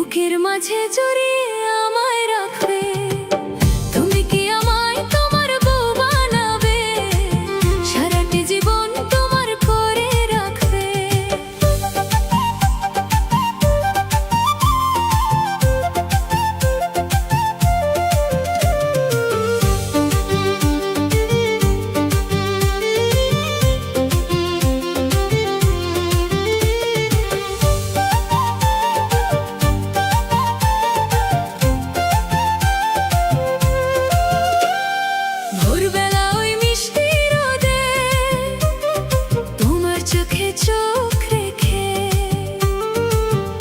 বুকের মাঝে জড়িয়ে আমায় রাখবে। তুমি কি আমায় তোমার বউ বানাবে? সারাটি জীবন তোমার করে রাখবে। ভোরবেলা ওই মিষ্টি রোদে তোমার চোখে চোখ রেখে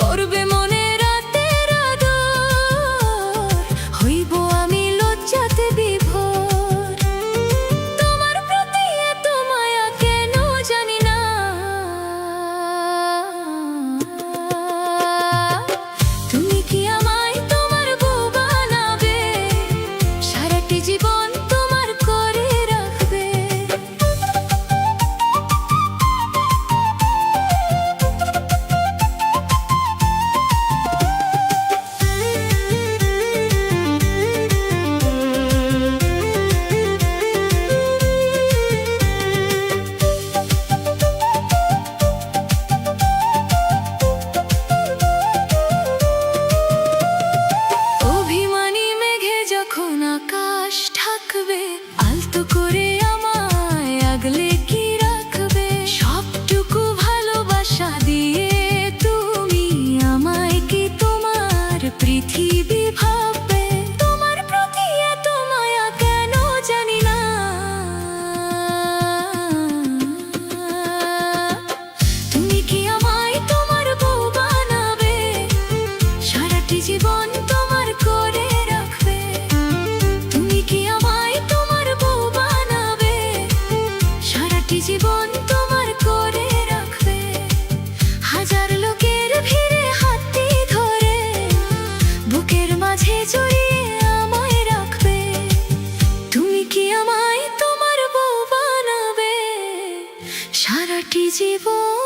পড়বে মনে রাতের আদর, হইব আমি লজ্জাতে বিভোর। তোমার প্রতি এত মায়া কেন জানি না। তুমি কি আমায় তোমার বউ বানাবে? সারাটি জীবন তোমার করে রাখবে। অভিমানী মেঘে যখন আকাশ ঢাকবে, আলতো করে আমায় আগলে কি রাখবে? সবটুকু ভালোবাসা দিয়ে তুমি আমায় কি তোমার পৃথিবী ভাববে? তোমার প্রতি এত মায়া কেন জানি না। তুমি কি আমায় তোমার বউ বানাবে? সারাটি জীবন তোমার করে রাখবে। তুমি কি আমায় তোমার বউ বানাবে? সারাটি জীবন তোমার করে রাখবে। হাজার লোকের ভিড়ে হাতটি ধরে বুকের মাঝে জড়িয়ে আমায় রাখবে। তুমি কি আমায় তোমার বউ বানাবে? সারাটি জীবন